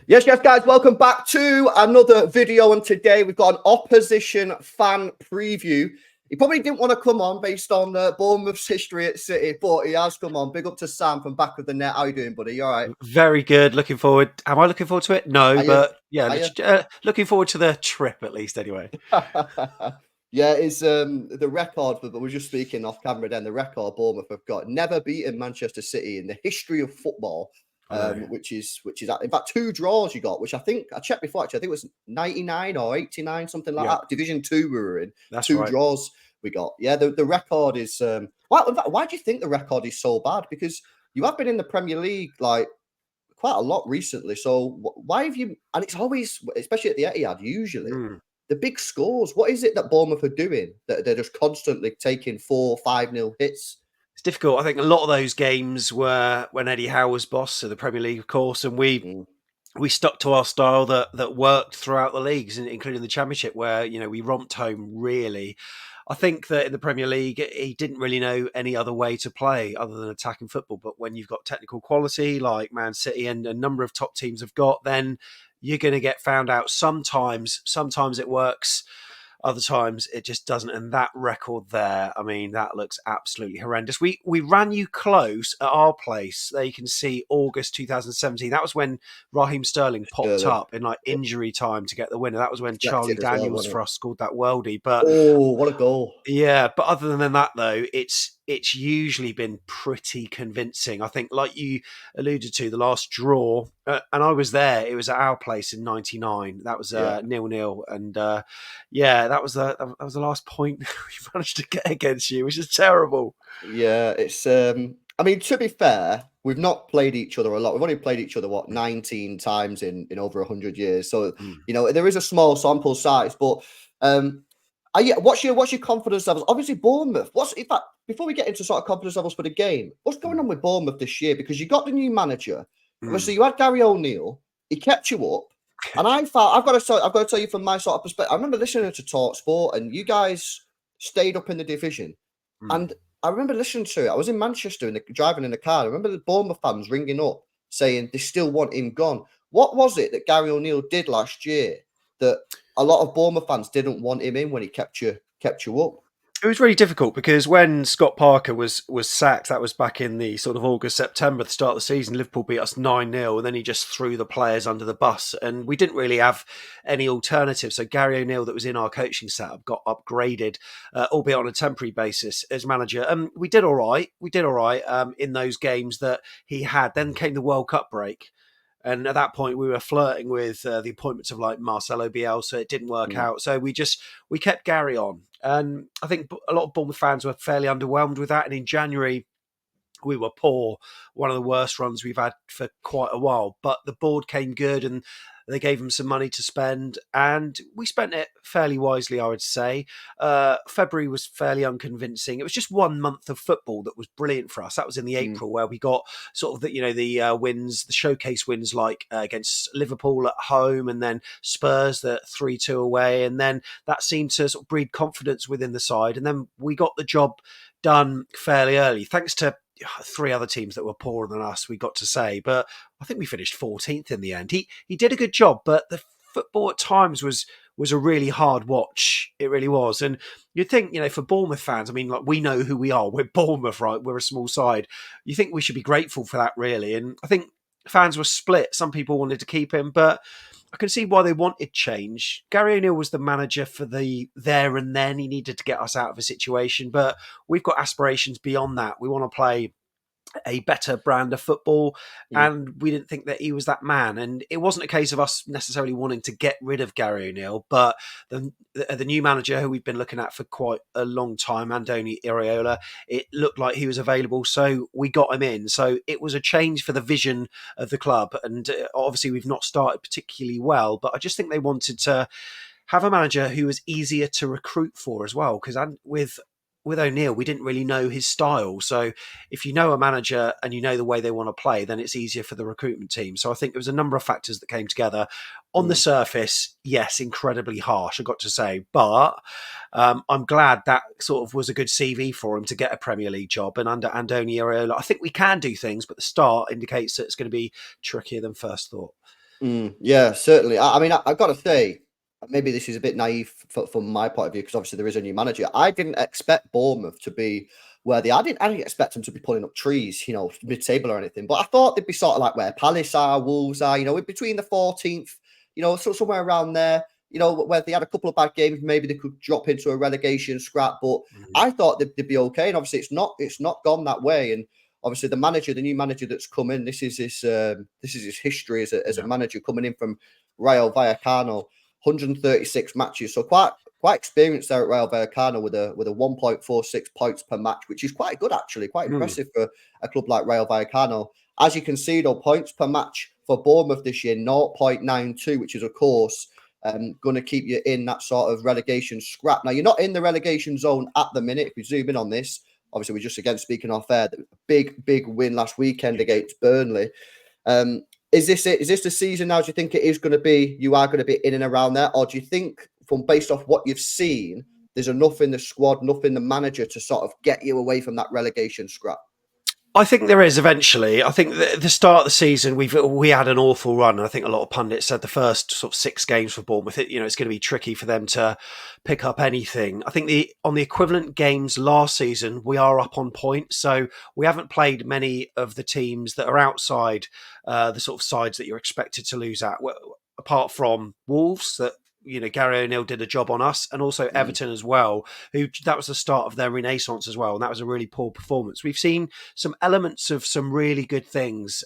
Yes, yes, guys, welcome back to another video. And today we've got an opposition fan preview. He probably didn't want to come on based on Bournemouth's history at City, but he has come on. Big up to Sam from back of the net. How you doing, buddy? You all right? Very good. Looking forward. Am I looking forward to it? No, Are you? but yeah, Are you? looking forward to the trip at least. Anyway, Yeah, it's the record, but we're just speaking off camera then. The record Bournemouth have got never beaten Manchester City in the history of football. I know Which is in fact two draws you got, which I think I checked before. Actually, I think it was 99 or 89, something like yeah, that. Division Two we were in. that's Two right. draws we got. Yeah, the record is why in fact, why do you think the record is so bad? Because you have been in the Premier League like quite a lot recently. So why have you? And it's always, especially at the Etihad, usually Mm. the big scores. What is it that Bournemouth are doing that they're just constantly taking 4-5-0 hits? It's difficult. I think a lot of those games were when Eddie Howe was boss of the Premier League, of course, and Mm, we stuck to our style that worked throughout the leagues, including the Championship, where we romped home really. I think that in the Premier League, he didn't really know any other way to play other than attacking football. But when you've got technical quality like Man City and a number of top teams have got, then you're going to get found out. Sometimes it works. Other times it just doesn't. And that record there, I mean, that looks absolutely horrendous. We ran you close at our place. There you can see August 2017. That was when Raheem Sterling popped Sterling. up in like injury time to get the winner. That was when Charlie Deflected as well, Daniels wasn't for it? us scored that worldie. But Oh, what a goal! yeah, but other than that, though, it's usually been pretty convincing. I think, like you alluded to, the last draw, and I was there. It was at our place in '99. That was Yeah, 0-0, and yeah, that was the last point we managed to get against you, which is terrible. yeah. It's I mean, to be fair, we've not played each other a lot. We've only played each other what 19 times in over 100 years. So Mm. there is a small sample size, but um, what's your confidence levels? Obviously, Bournemouth. What's in fact before we get into sort of confidence levels for the game, what's going Mm. on with Bournemouth this year? Because you got the new manager. Obviously, Mm. you had Gary O'Neill. He kept you up, and I've got to tell you from my sort of perspective. I remember listening to Talk Sport, and you guys stayed up in the division, Mm. and I remember listening to it. I was in Manchester driving in the car. I remember the Bournemouth fans ringing up saying they still want him gone. What was it that Gary O'Neill did last year that a lot of Bournemouth fans didn't want him in when he kept you up? It was really difficult because when Scott Parker was sacked, that was back in the sort of August, September, the start of the season. Liverpool beat us 9-0, and then he just threw the players under the bus. And we didn't really have any alternatives. So Gary O'Neill, that was in our coaching setup, got upgraded, albeit on a temporary basis, as manager. And we did all right. We did all right in those games that he had. Then came the World Cup break. And at that point, we were flirting with the appointments of like Marcelo Bielsa. It didn't work Mm, out, so we kept Gary on, and I think a lot of Bournemouth fans were fairly underwhelmed with that. And in January, we were poor, one of the worst runs we've had for quite a while. But the board came good and they gave him some money to spend, and we spent it fairly wisely, I would say. February was fairly unconvincing. It was just 1 month of football that was brilliant for us. That was in the mm, April where we got sort of the wins, the showcase wins like against Liverpool at home, and then Spurs the 3-2 away, and then that seemed to sort of breed confidence within the side, and then we got the job done fairly early, thanks to three other teams that were poorer than us, we got to say. But I think we finished 14th in the end. He did a good job, but the football at times was a really hard watch. It really was. And you'd think, for Bournemouth fans, I mean, like, we know who we are. We're Bournemouth, right? We're a small side. You think we should be grateful for that, really. And I think fans were split. Some people wanted to keep him, but I can see why they wanted change. Gary O'Neill was the manager for the there and then. He needed to get us out of a situation, but we've got aspirations beyond that. We want to play a better brand of football, mm. and we didn't think that he was that man. And it wasn't a case of us necessarily wanting to get rid of Gary O'Neill, but the new manager who we've been looking at for quite a long time, Andoni Iraola, it looked like he was available, so we got him in. So it was a change for the vision of the club, and obviously we've not started particularly well, but I just think they wanted to have a manager who was easier to recruit for as well, because with O'Neill, we didn't really know his style. So if you know a manager and you know the way they want to play, then it's easier for the recruitment team. So I think there was a number of factors that came together. On the Mm. surface, yes, incredibly harsh, I got to say. But I'm glad that sort of was a good CV for him to get a Premier League job. And under Andoni Iraola, I think we can do things, but the start indicates that it's going to be trickier than first thought. Yeah, certainly. I mean, I've got to say, maybe this is a bit naive from my point of view because obviously there is a new manager. I didn't expect Bournemouth to be where they. I didn't expect them to be pulling up trees, mid-table or anything. But I thought they'd be sort of like where Palace are, Wolves are, between the 14th, so somewhere around there. Where they had a couple of bad games, maybe they could drop into a relegation scrap. But I thought they'd be okay, and obviously it's not gone that way. And obviously the new manager that's come in, this is his history as a manager coming in from Rayo Vallecano, 136 matches, so quite experienced there at Rayo Vallecano with a 1.46 points per match, which is quite good actually, quite impressive for a club like Rayo Vallecano. As you can see, though, points per match for Bournemouth this year 0.92, which is of course going to keep you in that sort of relegation scrap. Now you're not in the relegation zone at the minute. If we zoom in on this. Obviously, we're just again speaking off air. Big win last weekend against Burnley. Is this it? Is this the season now? Do you think it is going to be? You are going to be in and around there, or do you think, from based off what you've seen, there's enough in the squad, enough in the manager to sort of get you away from that relegation scrap? I think there is eventually. I think the start of the season we had an awful run. I think a lot of pundits said the first sort of 6 games for Bournemouth, it's going to be tricky for them to pick up anything. I think on the equivalent games last season, we are up on points. So we haven't played many of the teams that are outside the sort of sides that you're expected to lose at, apart from Wolves that. Gary O'Neill did a job on us, and also Everton as well, that was the start of their renaissance as well. And that was a really poor performance. We've seen some elements of some really good things.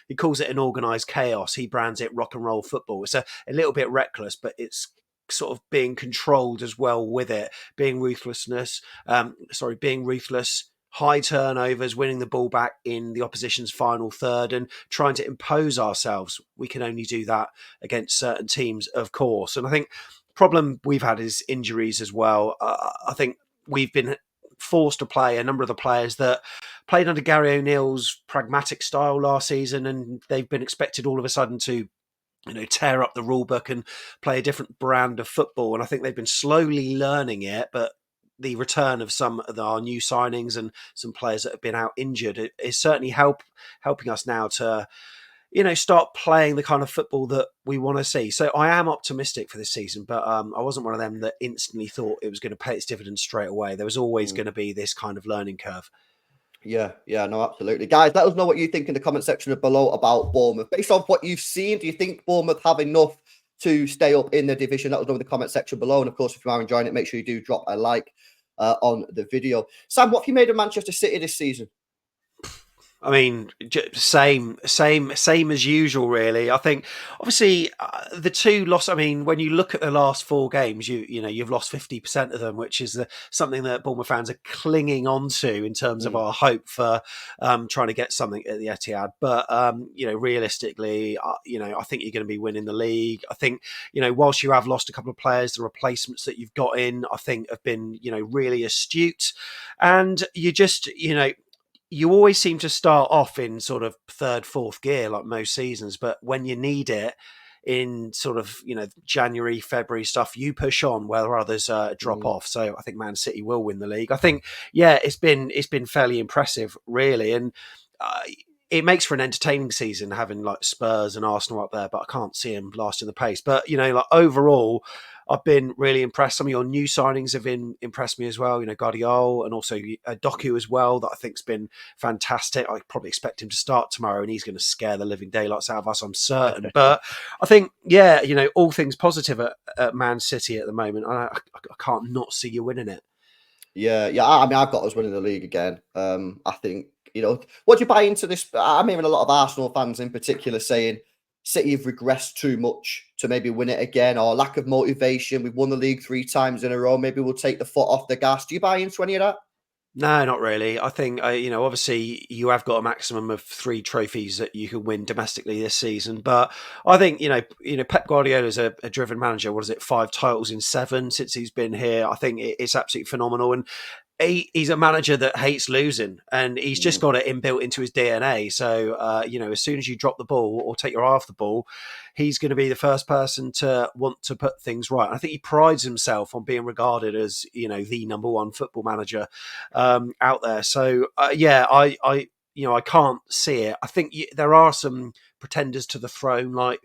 He calls it an organised chaos. He brands it rock and roll football. It's a little bit reckless, but it's sort of being controlled as well with it, being ruthless, high turnovers, winning the ball back in the opposition's final third and trying to impose ourselves. We can only do that against certain teams, of course. And I think the problem we've had is injuries as well. I think we've been forced to play a number of the players that played under Gary O'Neill's pragmatic style last season, and they've been expected all of a sudden to tear up the rule book and play a different brand of football. And I think they've been slowly learning it, but the return of some of our new signings and some players that have been out injured is certainly helping us now to, start playing the kind of football that we want to see. So I am optimistic for this season, but I wasn't one of them that instantly thought it was going to pay its dividends straight away. There was always going to be this kind of learning curve. Yeah, no, absolutely. Guys, let us know what you think in the comment section below about Bournemouth. Based on what you've seen, do you think Bournemouth have enough to stay up in the division? Let us know in the comment section below. And of course, if you are enjoying it, make sure you do drop a like on the video. Sam, what have you made of Manchester City this season? I mean, same as usual, really. I think, obviously, the two loss. I mean, when you look at the last 4 games, you've lost 50% of them, which is something that Bournemouth fans are clinging on to in terms of our hope for trying to get something at the Etihad. But realistically, I think you're going to be winning the league. I think whilst you have lost a couple of players, the replacements that you've got in, I think, have been really astute, and you always seem to start off in sort of 3rd, 4th gear, like most seasons. But when you need it in sort of, January, February stuff, you push on where others drop off. So I think Man City will win the league. I think, it's been fairly impressive, really. And it makes for an entertaining season having like Spurs and Arsenal up there, but I can't see them lasting the pace. But, overall, I've been really impressed. Some of your new signings have impressed me as well. Guardiola and also Doku as well, that I think's been fantastic. I probably expect him to start tomorrow, and he's going to scare the living daylights out of us, I'm certain. But I think, all things positive at Man City at the moment. I can't not see you winning it. Yeah. I mean, I've got us winning the league again. I think, what do you buy into this? I'm hearing a lot of Arsenal fans in particular saying City have regressed too much to maybe win it again, or lack of motivation. We've won the league 3 times in a row. Maybe we'll take the foot off the gas. Do you buy into any of that? No, not really. I think, obviously you have got a maximum of 3 trophies that you can win domestically this season. But I think, Pep Guardiola is a driven manager. What is it? 5 titles in 7 since he's been here. I think it's absolutely phenomenal. And he's a manager that hates losing, and he's just got it inbuilt into his DNA. So, as soon as you drop the ball or take your eye off the ball, he's going to be the first person to want to put things right. And I think he prides himself on being regarded as, the number 1 football manager out there. So, I can't see it. I think there are some pretenders to the throne, like,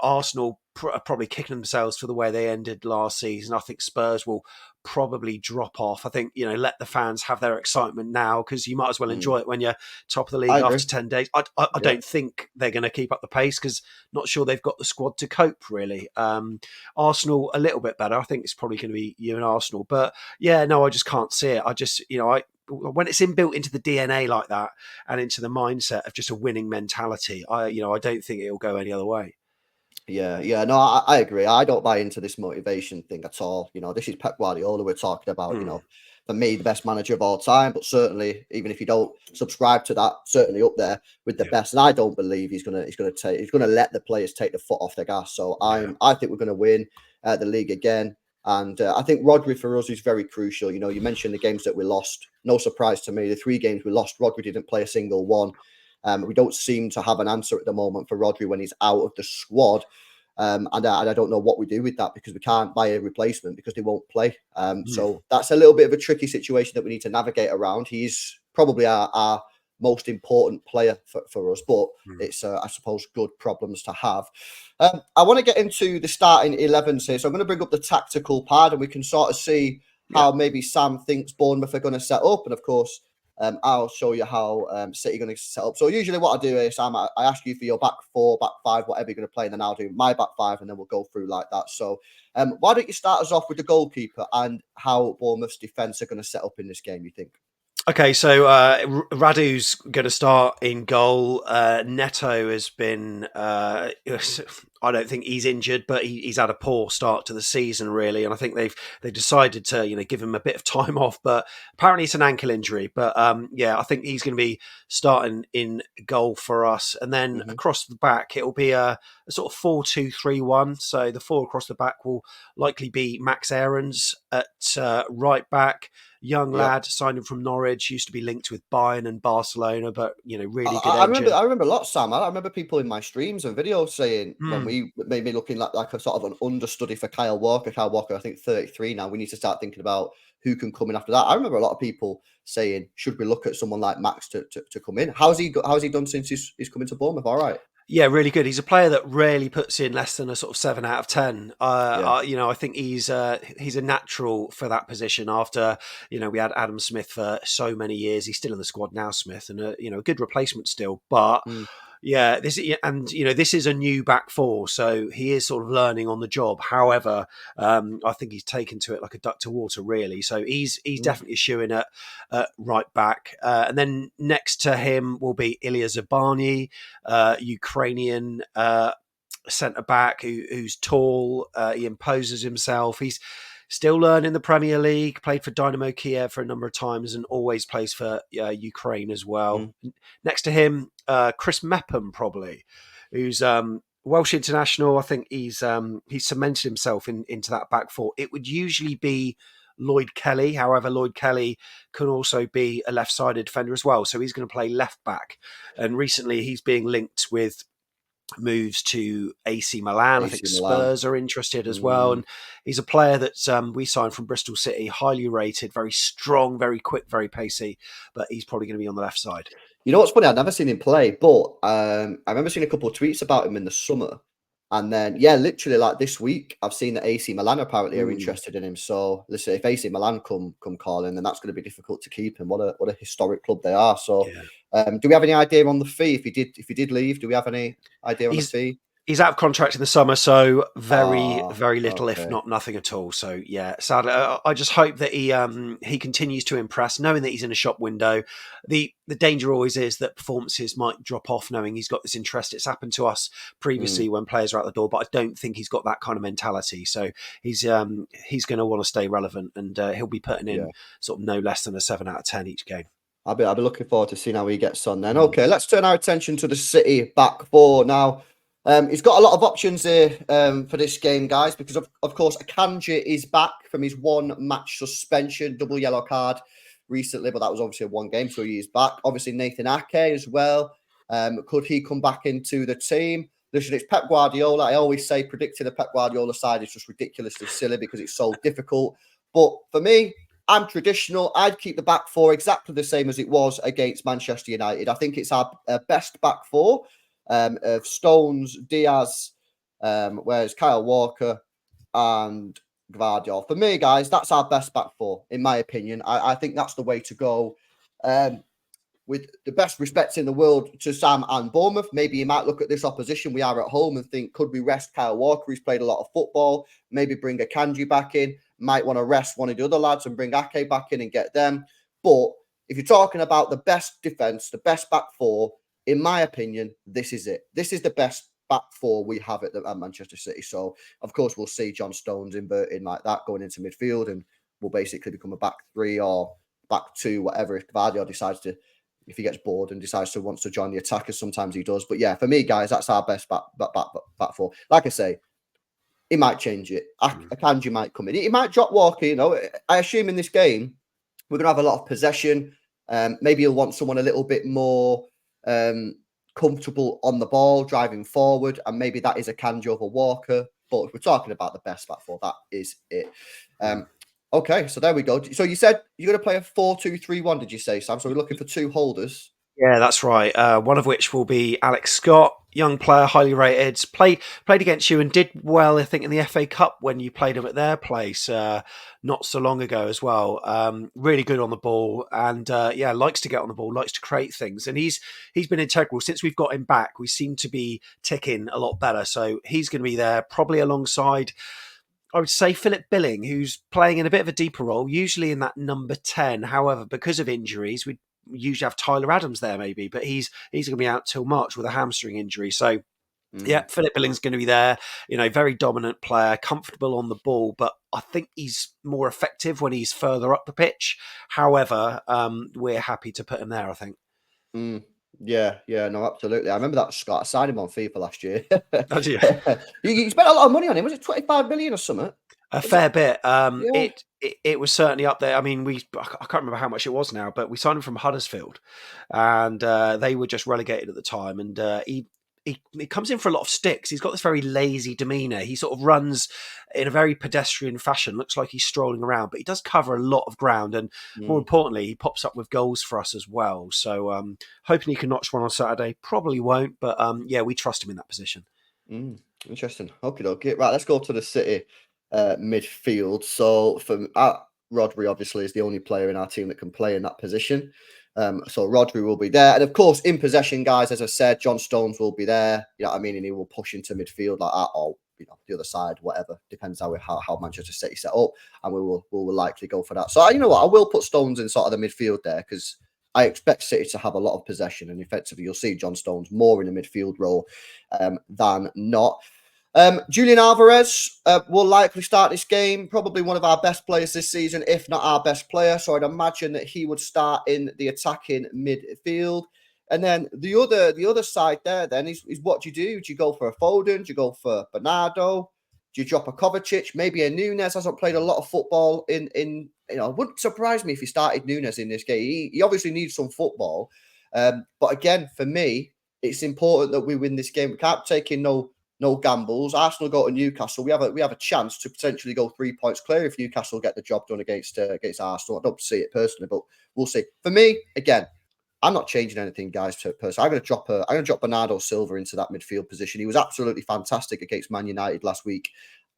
Arsenal are probably kicking themselves for the way they ended last season. I think Spurs will probably drop off. I think, let the fans have their excitement now, because you might as well enjoy it when you're top of the league I agree. after 10 days. I Yeah. don't think they're going to keep up the pace, because not sure they've got the squad to cope, really. Arsenal, a little bit better. I think it's probably going to be you and Arsenal. But yeah, no, I just can't see it. I just, when it's inbuilt into the DNA like that and into the mindset of just a winning mentality, I don't think it'll go any other way. Yeah, no, I agree. I don't buy into this motivation thing at all. This is Pep Guardiola we're talking about. Mm, For me, the best manager of all time, but certainly, even if you don't subscribe to that, certainly up there with the yeah, best. And I don't believe he's gonna let the players take the foot off the gas. So yeah, I think we're gonna win the league again. And I think Rodri for us is very crucial. You mentioned the games that we lost. No surprise to me. The 3 games we lost, Rodri didn't play a single one. We don't seem to have an answer at the moment for Rodri when he's out of the squad. And I don't know what we do with that, because we can't buy a replacement because they won't play. mm, So that's a little bit of a tricky situation that we need to navigate around. He's probably our most important player for us, but mm. it's, I suppose, good problems to have. I want to get into the starting 11s here. So I'm going to bring up the tactical part, and we can sort of see Yeah. how maybe Sam thinks Bournemouth are going to set up. And of course, I'll show you how City are going to set up. So usually what I do is, Sam, I ask you for your back 4, back 5, whatever you're going to play, and then I'll do my back 5, and then we'll go through like that. So why don't you start us off with the goalkeeper and how Bournemouth's defence are going to set up in this game, you think? Okay, so Radu's going to start in goal. Neto has been, I don't think he's injured, but he's had a poor start to the season, really. And I think they decided to, give him a bit of time off. But apparently it's an ankle injury. But yeah, I think he's going to be starting in goal for us. And then Hmm. across the back, it'll be a sort of 4-2-3-1. So the 4 across the back will likely be Max Aarons at right back. Young Yeah. lad, signed him from Norwich, used to be linked with Bayern and Barcelona, but really good I remember. engine. I remember a lot, Sam. I remember people in my streams and videos saying when Hmm. we made me looking like a sort of an understudy for Kyle Walker. Kyle Walker, I think 33 now. We need to start thinking about who can come in after that. I remember a lot of people saying, should we look at someone like Max to come in? How's he done since he's come into Bournemouth? All right. Yeah, really good. He's a player that rarely puts in less than a sort of 7 out of 10. Yeah. I think he's a natural for that position. After we had Adam Smith for so many years, he's still in the squad now, Smith, and a good replacement still. But Mm. yeah, this is a new back 4, so he is sort of learning on the job. However, I think he's taken to it like a duck to water, really. So he's Mm. definitely shooing at right back, and then next to him will be Ilya Zabani, Ukrainian centre back who's tall. He imposes himself. He's still learning the Premier League. Played for Dynamo Kiev for a number of times, and always plays for Ukraine as well. Mm. Next to him, Chris Mepham, probably, who's Welsh international. I think he's cemented himself into that back 4. It would usually be Lloyd Kelly. However, Lloyd Kelly can also be a left-sided defender as well. So he's going to play left back. And recently he's being linked with moves to AC Milan. I think AC Milan. Spurs are interested as well. Mm. And he's a player that we signed from Bristol City, highly rated, very strong, very quick, very pacey. But he's probably going to be on the left side. You know what's funny? I've never seen him play, but I remember seeing a couple of tweets about him in the summer. And then, yeah, literally like this week, I've seen that AC Milan apparently are Mm. interested in him. So listen, if AC Milan come calling, then that's going to be difficult to keep him. What a historic club they are. So, Yeah. do we have any idea on the fee? If he did leave, do we have any idea on the He's fee? He's out of contract in the summer, so very, Ah, very little, if okay. not nothing at all. So yeah, sadly, I just hope that he continues to impress, knowing that he's in a shop window. The danger always is that performances might drop off, knowing he's got this interest. It's happened to us Mm, previously when players are out the door, but I don't think he's got that kind of mentality. So he's going to want to stay relevant, and he'll be putting yeah. in sort of no less than a 7 out of 10 each game. I'll be looking forward to seeing how he gets on then. Mm. Okay, let's turn our attention to the City back 4 now. He's got a lot of options here for this game, guys, because of course Akanji is back from his 1 match suspension, double yellow card recently, but that was obviously a 1 game, so he is back. Obviously Nathan Ake as well. Could he come back into the team? Listen, it's Pep Guardiola. I always say predicting a Pep Guardiola side is just ridiculously silly because it's so difficult. But for me, I'm traditional. I'd keep the back 4 exactly the same as it was against Manchester United. I think it's our best back 4. of Stones, Diaz, whereas Kyle Walker and Gvardiol. For me, guys, that's our best back four, in my opinion. I think that's the way to go. With the best respects in the world to Sam and Bournemouth, maybe you might look at this opposition. We are at home and think, could we rest Kyle Walker? He's played a lot of football. Maybe bring a Kanji back in. Might want to rest one of the other lads and bring Ake back in and get them. But if you're talking about the best defence, the best back four, in my opinion, this is it. This is the best back four we have at Manchester City. So, of course, we'll see John Stones inverting like that going into midfield, and we'll basically become a back three or back two, whatever, if Gvardiol decides to, if he gets bored and decides to wants to join the attackers. Sometimes he does. But yeah, for me, guys, that's our best back four. Like I say, he might change it. Akanji might come in. He might drop Walker, you know. I assume in this game, we're going to have a lot of possession. Maybe he'll want someone a little bit more comfortable on the ball, driving forward. And maybe that is Akanji over Walker. But if we're talking about the best back four, that is it. Okay, so there we go. So you said you're going to play a 4-2-3-1, did you say, Sam? So we're looking for two holders. Yeah, that's right. One of which will be Alex Scott, young player, highly rated. Played against you and did well, I think, in the FA Cup when you played him at their place not so long ago as well. Really good on the ball and likes to get on the ball, likes to create things. And he's been integral since we've got him back. We seem to be ticking a lot better. So he's going to be there probably alongside, I would say, Philip Billing, who's playing in a bit of a deeper role, usually in that number 10. However, because of injuries, we usually have Tyler Adams there maybe, but he's going to be out till March with a hamstring injury. So yeah, Philip Billing's going to be there. You know, very dominant player, comfortable on the ball, but I think he's more effective when he's further up the pitch. However, we're happy to put him there, I think. Yeah, no, absolutely. I remember that, Scott. I signed him on FIFA last year. Oh, dear. You spent a lot of money on him. Was it 25 million or something? A fair bit. It was certainly up there. I mean, I can't remember how much it was now, but we signed him from Huddersfield, and they were just relegated at the time. And he comes in for a lot of sticks. He's got this very lazy demeanour. He sort of runs in a very pedestrian fashion. Looks like he's strolling around, but he does cover a lot of ground. And more importantly, he pops up with goals for us as well. So hoping he can notch one on Saturday. Probably won't, but we trust him in that position. Interesting. Okay. Right, let's go to the City midfield. So Rodri obviously is the only player in our team that can play in that position. So Rodri will be there. And of course, in possession, guys, as I said, John Stones will be there. You know what I mean? And he will push into midfield like that, or the other side, whatever. Depends how Manchester City set up. And we will likely go for that. So you know what? I will put Stones in sort of the midfield there because I expect City to have a lot of possession. And effectively, you'll see John Stones more in the midfield role than not. Julian Alvarez will likely start this game. Probably one of our best players this season, if not our best player. So I'd imagine that he would start in the attacking midfield. And then the other side there then is what do you do? Do you go for a Foden? Do you go for Bernardo? Do you drop a Kovacic? Maybe a Nunes hasn't played a lot of football in it wouldn't surprise me if he started Nunes in this game. He obviously needs some football. But again, for me, it's important that we win this game. We can't take in no gambles. Arsenal go to Newcastle. We have a chance to potentially go 3 points clear if Newcastle get the job done against Arsenal. I don't see it personally, but we'll see. For me, again, I'm not changing anything, guys. I'm going to drop Bernardo Silva into that midfield position. He was absolutely fantastic against Man United last week,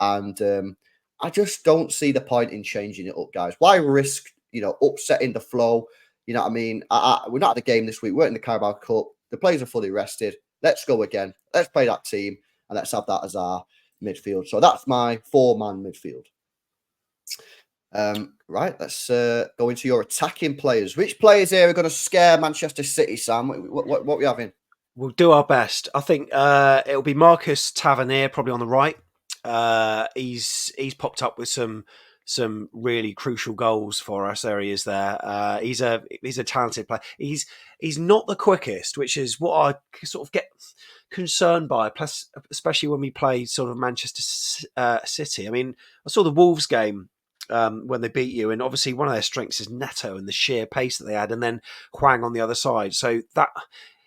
and I just don't see the point in changing it up, guys. Why risk upsetting the flow? You know what I mean? We're not at the game this week. We're in the Carabao Cup. The players are fully rested. Let's go again. Let's play that team. And let's have that as our midfield. So that's my 4-man midfield. Right, let's go into your attacking players. Which players here are going to scare Manchester City, Sam? What are we having? We'll do our best. I think it'll be Marcus Tavernier, probably on the right. He's popped up with some really crucial goals for us. There he is. There, he's a talented player. He's not the quickest, which is what I sort of get concerned by, plus especially when we play sort of Manchester City. I mean, I saw the Wolves game when they beat you, and obviously one of their strengths is Neto and the sheer pace that they had, and then Hwang on the other side. So that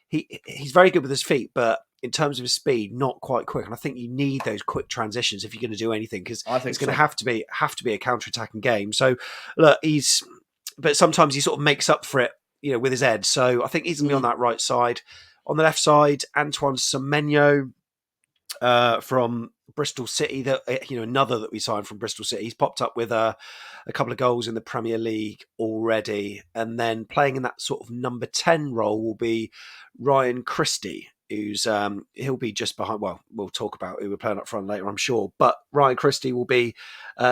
he's very good with his feet, but in terms of his speed, not quite quick. And I think you need those quick transitions if you're going to do anything, because it's going to have to be a counter-attacking game. So look, but sometimes he sort of makes up for it, with his head. So I think he's going to be on that right side. On the left side, Antoine Semenyo from Bristol City, that another that we signed from Bristol City. He's popped up with a couple of goals in the Premier League already, and then playing in that sort of number 10 role will be Ryan Christie, who's he'll be just behind. Well, we'll talk about who we're playing up front later, I'm sure. But Ryan Christie will be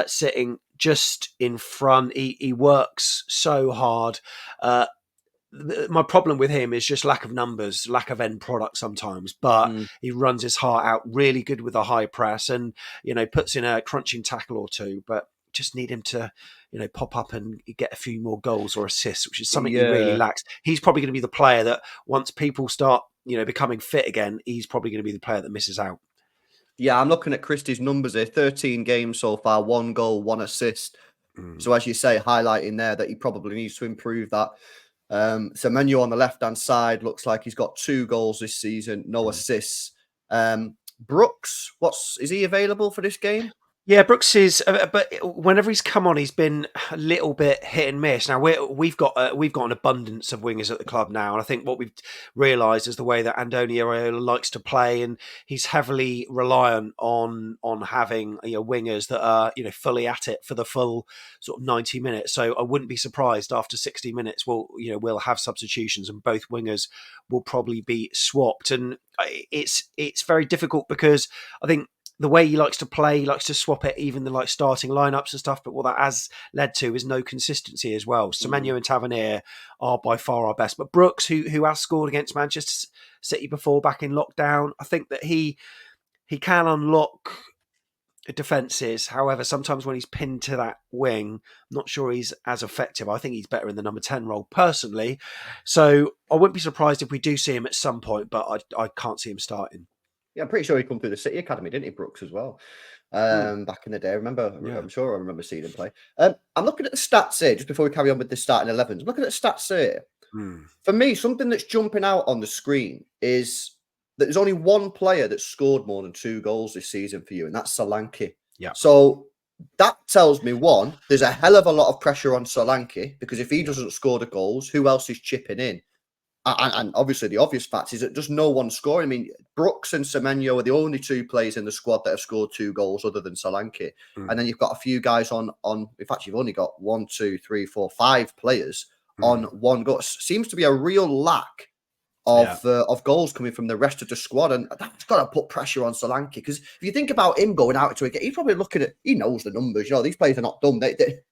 sitting just in front. He works so hard. My problem with him is just lack of numbers, lack of end product sometimes, but he runs his heart out, really good with a high press, and puts in a crunching tackle or two, but just need him to pop up and get a few more goals or assists, which is something he really lacks. He's probably going to be the player that once people start becoming fit again, he's probably going to be the player that misses out. Yeah, I'm looking at Christie's numbers here. 13 games so far, 1 goal, 1 assist. So as you say, highlighting there that he probably needs to improve that. Semenyo on the left-hand side looks like he's got 2 goals this season, no assists. Brooks, is he available for this game? Yeah, Brooks is, but whenever he's come on, he's been a little bit hit and miss. Now we've got an abundance of wingers at the club now, and I think what we've realised is the way that Andoni Iraola likes to play, and he's heavily reliant on having wingers that are fully at it for the full sort of 90 minutes. So I wouldn't be surprised after 60 minutes we'll have substitutions, and both wingers will probably be swapped, and it's very difficult because I think the way he likes to play, he likes to swap it, even the starting lineups and stuff. But what that has led to is no consistency as well. Semenyo and Tavernier are by far our best. But Brooks, who has scored against Manchester City before back in lockdown, I think that he can unlock defences. However, sometimes when he's pinned to that wing, I'm not sure he's as effective. I think he's better in the number 10 role personally. So I wouldn't be surprised if we do see him at some point, but I can't see him starting. Yeah, I'm pretty sure he come through the City Academy, didn't he, Brooks, as well? Back in the day. I'm sure I remember seeing him play. I'm looking at the stats here, just before we carry on with the starting 11s. I'm looking at the stats here. For me, something that's jumping out on the screen is that there's only one player that's scored more than 2 goals this season for you, and that's Solanke. Yeah. So that tells me, one, there's a hell of a lot of pressure on Solanke, because if he doesn't score the goals, who else is chipping in? And obviously the obvious fact is that just no one's scoring. I mean, Brooks and Semenyo are the only 2 players in the squad that have scored 2 goals other than Solanke. And then you've got a few guys on. In fact, you've only got 1, 2, 3, 4, 5 players on 1 goal. Seems to be a real lack of goals coming from the rest of the squad, and that's got to put pressure on Solanke, because if you think about him going out to a game, he's probably looking at, he knows the numbers. These players are not dumb.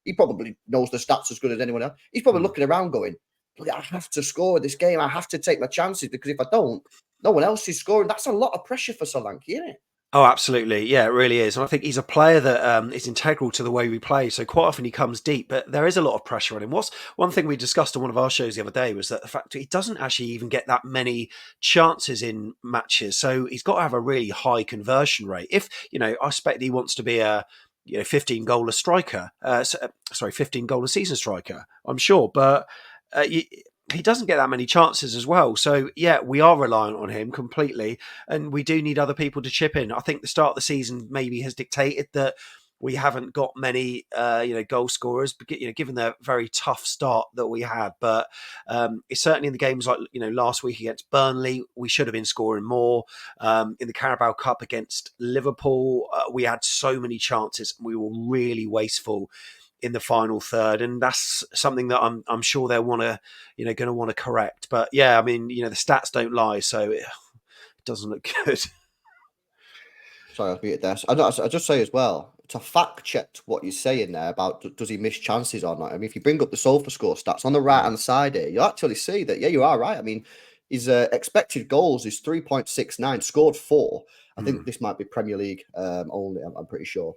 He probably knows the stats as good as anyone else. He's probably looking around going, I have to score this game. I have to take my chances, because if I don't, no one else is scoring. That's a lot of pressure for Solanke, isn't it? Oh, absolutely. Yeah, it really is. And I think he's a player that is integral to the way we play. So quite often he comes deep, but there is a lot of pressure on him. One thing we discussed on one of our shows the other day was that the fact that he doesn't actually even get that many chances in matches. So he's got to have a really high conversion rate. If, I expect he wants to be a 15 goal a striker, 15 goal a season striker, I'm sure. But he doesn't get that many chances as well. So, yeah, we are reliant on him completely, and we do need other people to chip in. I think the start of the season maybe has dictated that we haven't got many, goal scorers, given the very tough start that we had. But it's certainly in the games like, last week against Burnley, we should have been scoring more. In the Carabao Cup against Liverpool, we had so many chances. We were really wasteful in the final third, and that's something that I'm sure they'll want to, going to want to correct. But yeah, I mean, the stats don't lie, so it doesn't look good. Sorry, I'll beat it there. I just say as well, to fact check what you're saying there about does he miss chances or not. I mean, if you bring up the SofaScore stats on the right hand side here, you actually see that, yeah, you are right. I mean, his expected goals is 3.69, scored 4. I think this might be Premier League only, I'm pretty sure.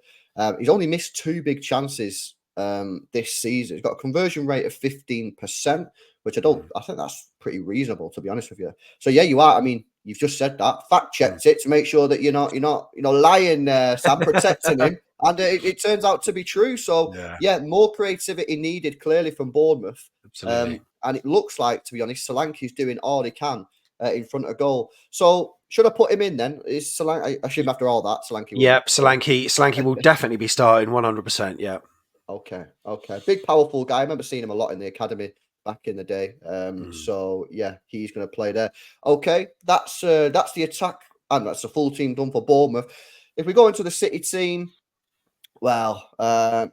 He's only missed 2 big chances this season. He's got a conversion rate of 15%, which I think that's pretty reasonable, to be honest with you. So yeah, you are. I mean, you've just said that. Fact checked it to make sure that you're not lying, Sam, protecting him. And it turns out to be true. So yeah, more creativity needed clearly from Bournemouth. Absolutely. And it looks like, to be honest, Solanke's doing all he can in front of goal. So should I put him in then? Is Solanke? I assume after all that, Solanke. Yep, Solanke will definitely be starting 100%. Yeah. Okay. Big, powerful guy. I remember seeing him a lot in the academy back in the day. So yeah, he's going to play there. Okay, that's the attack, and that's the full team done for Bournemouth. If we go into the City team, well,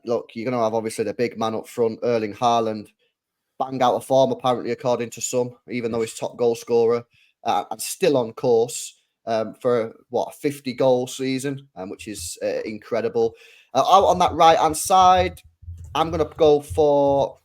look, you're going to have obviously the big man up front, Erling Haaland, bang out of form apparently, according to some, even though he's top goal scorer, and still on course for what, a 50 goal season, which is incredible. Out on that right hand side, I'm going to go for,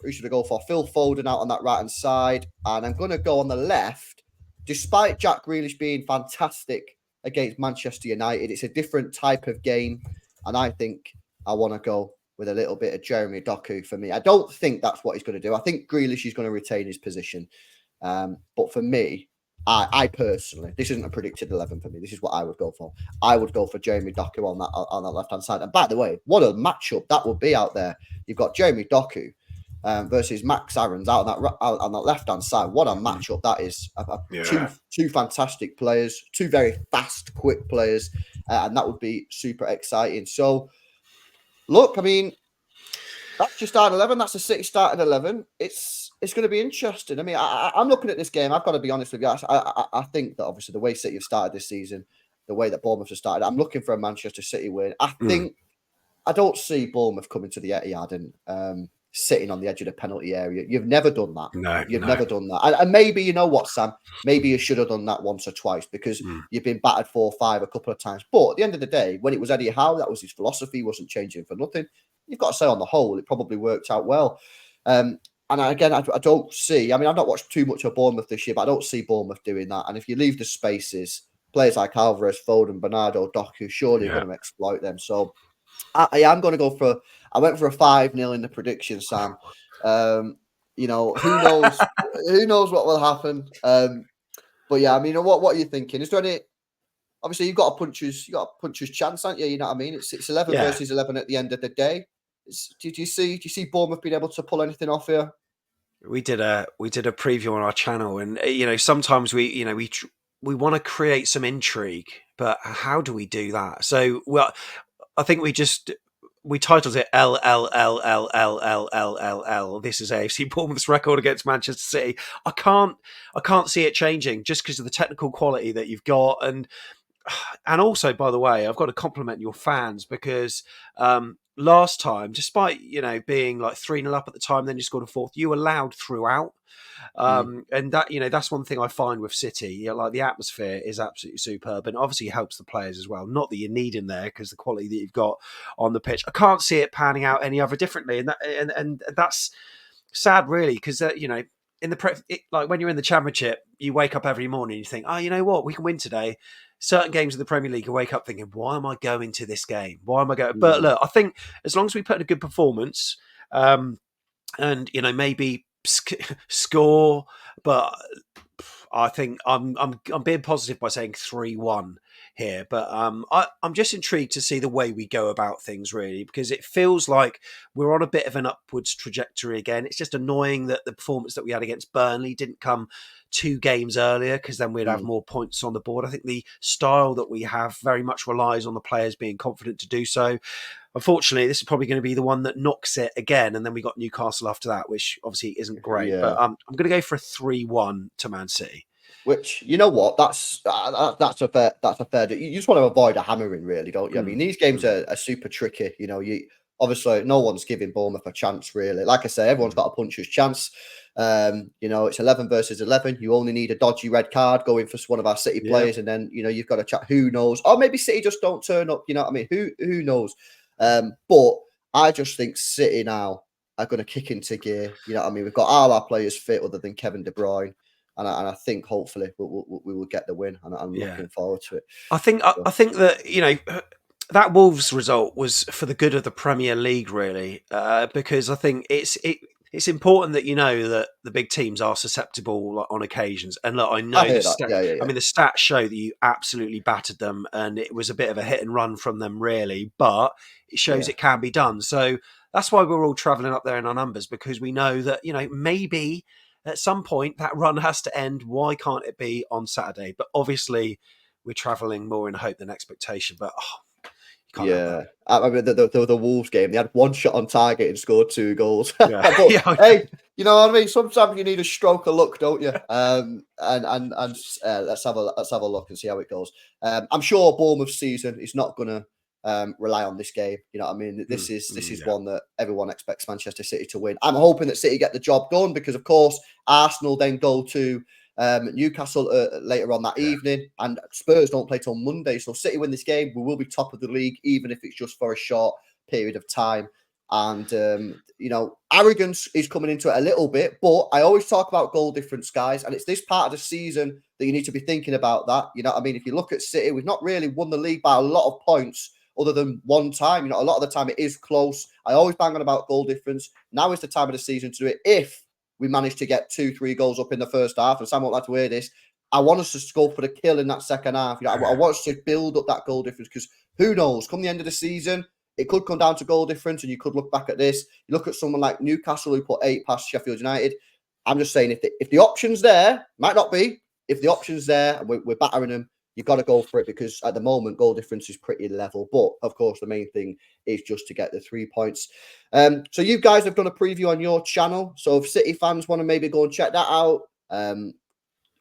who should I go for? Phil Foden out on that right hand side. And I'm going to go on the left, despite Jack Grealish being fantastic against Manchester United. It's a different type of game. And I think I want to go with a little bit of Jeremy Doku for me. I don't think that's what he's going to do. I think Grealish is going to retain his position. But for me, I personally, this isn't a predicted 11 for me. This is what I would go for. I would go for Jeremy Doku on that left hand side. And by the way, what a matchup that would be out there. You've got Jeremy Doku versus Max Aarons out on that left hand side. What a matchup that is! Two fantastic players, two very fast, quick players, and that would be super exciting. So, look, I mean, that's your starting 11. That's the City starting 11. It's going to be interesting. I mean, I'm looking at this game. I've got to be honest with you. I think that obviously the way City have started this season, the way that Bournemouth have started, I'm looking for a Manchester City win. I don't see Bournemouth coming to the Etihad and sitting on the edge of the penalty area. You've never done that. No, you've never done that. And maybe, you know what, Sam? Maybe you should have done that once or twice because you've been battered 4-5 a couple of times. But at the end of the day, when it was Eddie Howe, that was his philosophy. He wasn't changing for nothing. You've got to say on the whole, it probably worked out well. And again, I don't see, I mean, I've not watched too much of Bournemouth this year, but I don't see Bournemouth doing that. And if you leave the spaces, players like Alvarez, Foden, Bernardo, Doku, surely you're going to exploit them. So I am going to go for, I went for a 5-0 in the prediction, Sam. You know, who knows, who knows what will happen. But yeah, I mean, what are you thinking? Is there any, obviously you've got a puncher's chance, haven't you? You know what I mean? It's 11 versus 11 at the end of the day. Do you see Bournemouth being able to pull anything off here? We did a preview on our channel, and you know, sometimes we we want to create some intrigue, but how do we do that? So, well, I think we titled it LLLLLLLL. This is AFC Bournemouth's record against Manchester City. I can't see it changing just because of the technical quality that you've got, and also, by the way, I've got to compliment your fans because last time, despite being like 3-0 up at the time, then you scored a fourth, you were loud throughout. And that, that's one thing I find with City, like the atmosphere is absolutely superb, and obviously it helps the players as well. Not that you need in there because the quality that you've got on the pitch, I can't see it panning out any other differently, and that's sad, really, because in like when you're in the Championship, you wake up every morning and you think, oh, you know what, we can win today. Certain games of the Premier League, you wake up thinking, why am I going to this game? Why am I going? But look, I think as long as we put in a good performance, and maybe score, but I think I'm being positive by saying 3-1 here, but I'm just intrigued to see the way we go about things, really, because it feels like we're on a bit of an upwards trajectory again. It's just annoying that the performance that we had against Burnley didn't come 2 games earlier, because then we'd have more points on the board. I think the style that we have very much relies on the players being confident to do so. Unfortunately, this is probably going to be the one that knocks it again, and then we got Newcastle after that, which obviously isn't great. Yeah. But I'm going to go for a 3-1 to Man City. Which, you know what, that's a fair. You just want to avoid a hammering, really, don't you? I mean, these games are super tricky. Obviously no one's giving Bournemouth a chance, really. Like I say, everyone's got a puncher's chance. It's 11 versus 11. You only need a dodgy red card going for one of our City players, and then you've got a chat. Who knows? Or maybe City just don't turn up. You know what I mean? Who knows? But I just think City now are going to kick into gear. You know what I mean? We've got all our players fit, other than Kevin De Bruyne. And I think hopefully we will get the win, and I'm looking forward to it. I think that that Wolves result was for the good of the Premier League, really, because I think it's important that that the big teams are susceptible on occasions. And look, I know I mean, the stats show that you absolutely battered them, and it was a bit of a hit and run from them, really. But it shows it can be done. So that's why we're all travelling up there in our numbers, because we know that maybe at some point that run has to end. Why can't it be on Saturday? But obviously we're travelling more in hope than expectation. But You can't have that. Yeah, I mean the Wolves game. They had one shot on target and scored 2 goals. Yeah, But yeah, hey, you know what I mean. Sometimes you need a stroke of luck, don't you? Let's have a look and see how it goes. I'm sure Bournemouth season is not gonna rely on this game. You know what I mean? This is yeah, one that everyone expects Manchester City to win. I'm hoping that City get the job done because, of course, Arsenal then go to Newcastle later on that yeah. evening, and Spurs don't play till Monday. So City win this game, we will be top of the league, even if it's just for a short period of time. And you know, arrogance is coming into it a little bit, but I always talk about goal difference, guys, and it's this part of the season that you need to be thinking about that. You know what I mean? If you look at City, we've not really won the league by a lot of points other than one time. You know, a lot of the time it is close. I always bang on about goal difference. Now is the time of the season to do it. If we managed to get 2-3 goals up in the first half, and Sam won't like to hear this, I want us to go for the kill in that second half. You know, I want us to build up that goal difference because who knows? Come the end of the season, it could come down to goal difference, and you could look back at this. You look at someone like Newcastle who put 8 past Sheffield United. I'm just saying, if the option's there, might not be. If the option's there, and we're battering them, you've got to go for it because at the moment goal difference is pretty level. But of course, the main thing is just to get the 3 points. So you guys have done a preview on your channel. So if City fans want to maybe go and check that out,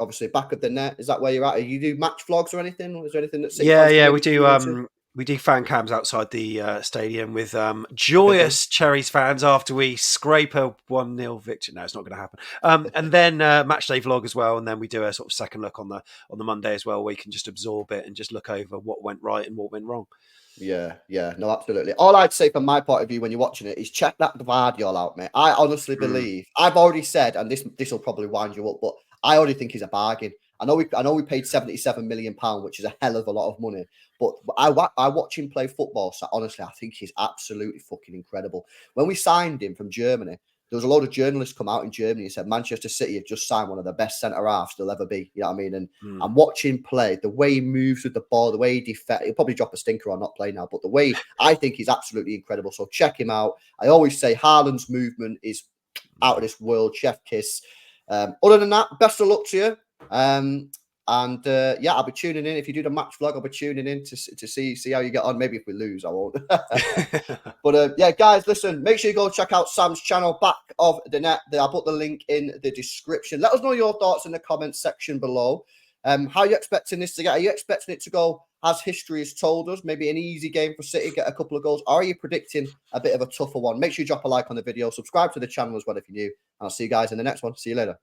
obviously back of the net, is that where you're at? You do match vlogs or anything? Or is there anything that City fans can maybe tune into? We do fan cams outside the stadium with joyous Cherries fans after we scrape a 1-0 victory. No, it's not going to happen. And then match day vlog as well, and then we do a sort of second look on the Monday as well, where you can just absorb it and just look over what went right and what went wrong. Yeah, no, absolutely. All I'd say from my point of view when you're watching it is check that Guardiola out, mate. I honestly believe I've already said, and this will probably wind you up, but I already think he's a bargain. I know we paid £77 million, which is a hell of a lot of money. But I watch him play football, so honestly, I think he's absolutely fucking incredible. When we signed him from Germany, there was a load of journalists come out in Germany and said Manchester City have just signed one of the best centre halves there'll ever be. You know what I mean? And watch him play, the way he moves with the ball, the way he defends. He'll probably drop a stinker or not play now, but the way I think he's absolutely incredible. So check him out. I always say Haaland's movement is out of this world. Chef kiss. Other than that, best of luck to you. Yeah, I'll be tuning in. If you do the match vlog, I'll be tuning in to see how you get on. Maybe if we lose, I won't. But yeah, guys, listen, make sure you go check out Sam's channel, Back of the Net. I'll put the link in the description. Let us know your thoughts in the comments section below. How are you expecting this to get? Are you expecting it to go as history has told us? Maybe an easy game for City, get a couple of goals. Or are you predicting a bit of a tougher one? Make sure you drop a like on the video. Subscribe to the channel as well if you're new. I'll see you guys in the next one. See you later.